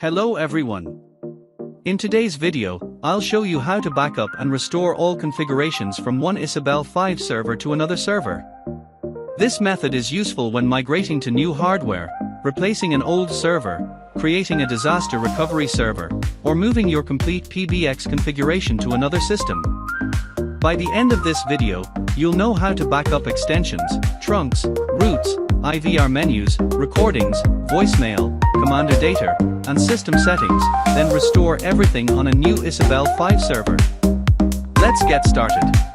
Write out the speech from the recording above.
Hello everyone. In today's video, I'll show you how to backup and restore all configurations from one Issabel 5 server to another server. This method is useful when migrating to new hardware, replacing an old server, creating a disaster recovery server, or moving your complete PBX configuration to another system. By the end of this video, you'll know how to backup extensions, trunks, roots, IVR menus, recordings, voicemail, commander data, and system settings, then restore everything on a new Issabel 5 server. Let's get started.